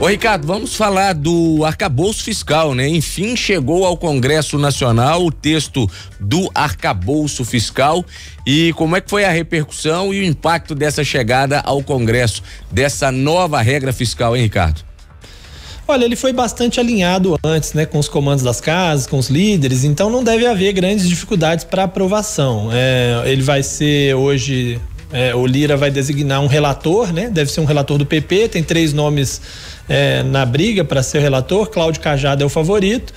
Ô Ricardo, vamos falar do arcabouço fiscal, né? Enfim, chegou ao Congresso Nacional o texto do arcabouço fiscal e como é que foi a repercussão e o impacto dessa chegada ao Congresso, dessa nova regra fiscal, hein, Ricardo? Olha, ele foi bastante alinhado antes, né, com os comandos das casas, com os líderes, então não deve haver grandes dificuldades para aprovação. Ele vai ser hoje, o Lira vai designar um relator, né? Deve ser um relator do PP, tem 3 nomes na briga para ser o relator. Cláudio Cajado é o favorito,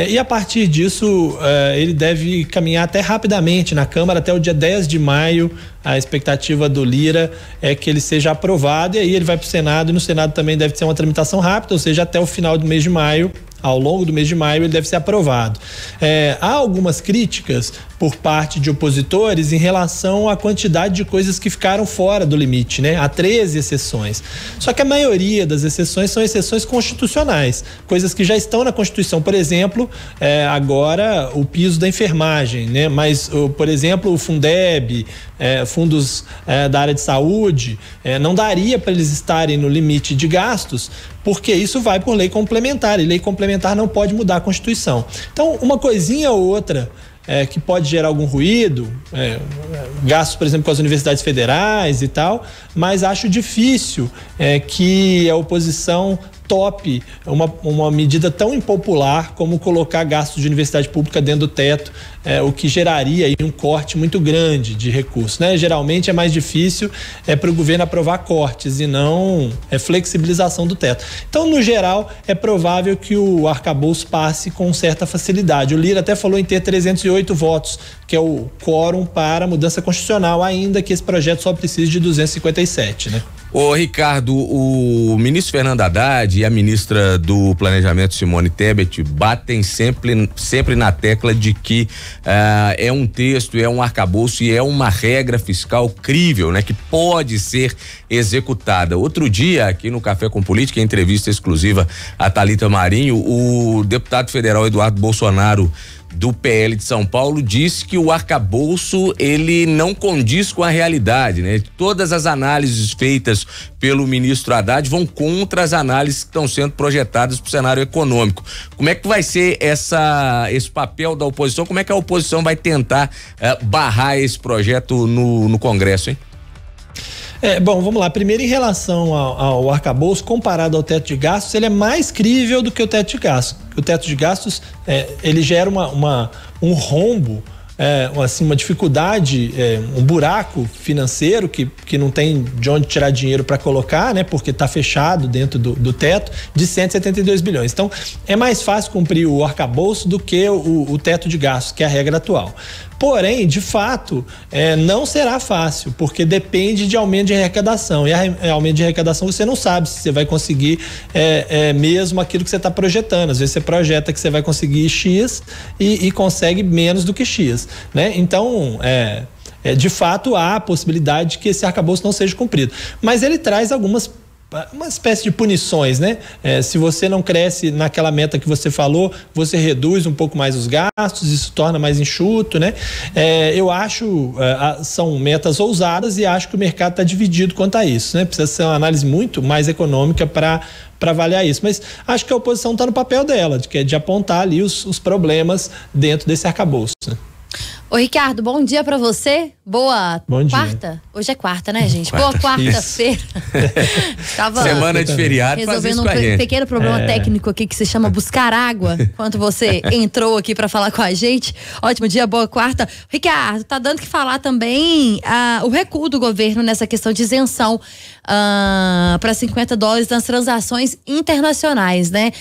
e a partir disso ele deve caminhar até rapidamente na Câmara até o dia 10 de maio. A expectativa do Lira é que ele seja aprovado e aí ele vai para o Senado, e no Senado também deve ser uma tramitação rápida, ou seja, até o final do mês de maio. Ao longo do mês de maio ele deve ser aprovado. Há algumas críticas por parte de opositores em relação à quantidade de coisas que ficaram fora do limite, né? Há 13 exceções. Só que a maioria das exceções são exceções constitucionais, coisas que já estão na Constituição. Por exemplo, agora o piso da enfermagem, né? Mas, por exemplo, o Fundeb, fundos da área de saúde, não daria para eles estarem no limite de gastos, porque isso vai por lei complementar, e lei complementar não pode mudar a Constituição. Então, uma coisinha ou outra que pode gerar algum ruído, gastos, por exemplo, com as universidades federais e tal, mas acho difícil que a oposição tope uma medida tão impopular como colocar gastos de universidade pública dentro do teto, o que geraria aí um corte muito grande de recursos, né? Geralmente é mais difícil para o governo aprovar cortes e não flexibilização do teto. Então, no geral, é provável que o arcabouço passe com certa facilidade. O Lira até falou em ter 308 votos, que é o quórum para a mudança constitucional, ainda que esse projeto só precise de 257, né? Ô Ricardo, o ministro Fernando Haddad e a ministra do Planejamento, Simone Tebet, batem sempre na tecla de que é um texto, é um arcabouço e é uma regra fiscal crível, né? Que pode ser executada. Outro dia, aqui no Café com Política, em entrevista exclusiva a Thalita Marinho, o deputado federal Eduardo Bolsonaro, do PL de São Paulo, disse que o arcabouço ele não condiz com a realidade, né? Todas as análises feitas pelo ministro Haddad vão contra as análises que estão sendo projetadas para o cenário econômico. Como é que vai ser esse papel da oposição? Como é que a oposição vai tentar barrar esse projeto no Congresso, hein? Bom, vamos lá. Primeiro, em relação ao arcabouço, comparado ao teto de gastos, ele é mais crível do que o teto de gastos. O teto de gastos, ele gera um rombo, assim, uma dificuldade, um buraco financeiro que não tem de onde tirar dinheiro para colocar, né? Porque está fechado dentro do teto, de 172 bilhões. Então, é mais fácil cumprir o arcabouço do que o teto de gastos, que é a regra atual. Porém, de fato, não será fácil, porque depende de aumento de arrecadação. E aumento de arrecadação você não sabe se você vai conseguir mesmo aquilo que você está projetando. Às vezes você projeta que você vai conseguir X e consegue menos do que X, né? Então, de fato, há a possibilidade de que esse arcabouço não seja cumprido. Mas ele traz uma espécie de punições, né? Se você não cresce naquela meta que você falou, você reduz um pouco mais os gastos, isso torna mais enxuto, né? Eu acho, são metas ousadas e acho que o mercado está dividido quanto a isso, né? Precisa ser uma análise muito mais econômica para avaliar isso, mas acho que a oposição está no papel dela, de apontar ali os problemas dentro desse arcabouço, né? Ô Ricardo, bom dia pra você. Boa quarta? Hoje é quarta, né, gente? Boa quarta-feira. Semana de feriado. Resolvendo um pequeno problema técnico aqui que se chama buscar água, enquanto você entrou aqui pra falar com a gente. Ótimo dia, boa quarta. Ricardo, tá dando que falar também o recuo do governo nessa questão de isenção para $50 nas transações internacionais, né?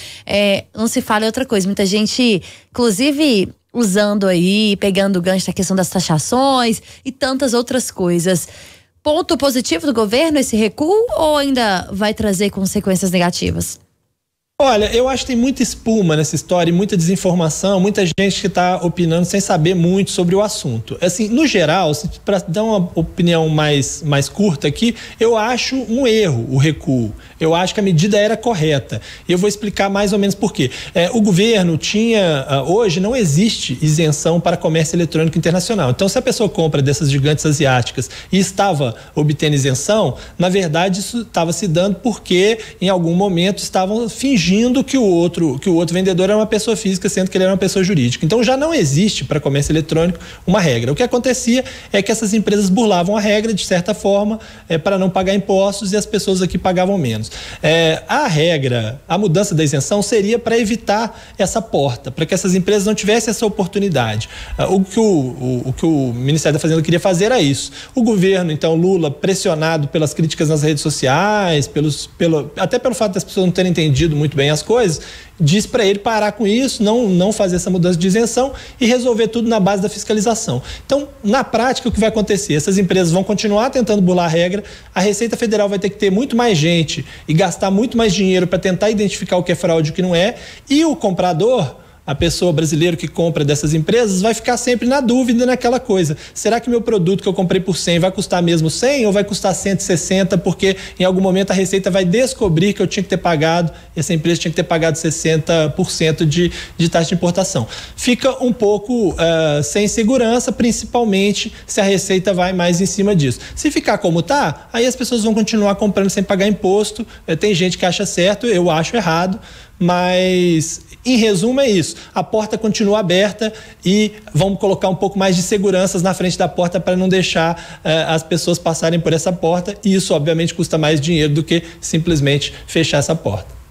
Não se fala em outra coisa. Muita gente, inclusive, usando aí, pegando o gancho da questão das taxações e tantas outras coisas. Ponto positivo do governo esse recuo ou ainda vai trazer consequências negativas? Olha, eu acho que tem muita espuma nessa história e muita desinformação, muita gente que está opinando sem saber muito sobre o assunto. Assim, no geral, para dar uma opinião mais curta aqui, eu acho um erro o recuo. Eu acho que a medida era correta. E eu vou explicar mais ou menos por quê. O governo hoje não existe isenção para comércio eletrônico internacional. Então, se a pessoa compra dessas gigantes asiáticas e estava obtendo isenção, na verdade isso estava se dando porque em algum momento estavam fingindo que o outro vendedor era uma pessoa física, sendo que ele era uma pessoa jurídica. Então já não existe para comércio eletrônico uma regra. O que acontecia é que essas empresas burlavam a regra de certa forma para não pagar impostos e as pessoas aqui pagavam menos. A mudança da isenção seria para evitar essa porta, para que essas empresas não tivessem essa oportunidade. O que o Ministério da Fazenda queria fazer era isso. O governo, então, Lula, pressionado pelas críticas nas redes sociais, até pelo fato das pessoas não terem entendido muito bem as coisas, diz para ele parar com isso, não fazer essa mudança de isenção e resolver tudo na base da fiscalização. Então, na prática, o que vai acontecer? Essas empresas vão continuar tentando burlar a regra, a Receita Federal vai ter que ter muito mais gente e gastar muito mais dinheiro para tentar identificar o que é fraude e o que não é, e o comprador, a pessoa brasileira que compra dessas empresas, vai ficar sempre na dúvida naquela coisa. Será que meu produto que eu comprei por 100 vai custar mesmo 100 ou vai custar 160 porque em algum momento a Receita vai descobrir que eu tinha que ter pagado, essa empresa tinha que ter pagado 60% de taxa de importação. Fica um pouco sem segurança, principalmente se a Receita vai mais em cima disso. Se ficar como tá, aí as pessoas vão continuar comprando sem pagar imposto. Tem gente que acha certo, eu acho errado, mas em resumo é isso, a porta continua aberta e vamos colocar um pouco mais de seguranças na frente da porta para não deixar as pessoas passarem por essa porta, e isso obviamente custa mais dinheiro do que simplesmente fechar essa porta.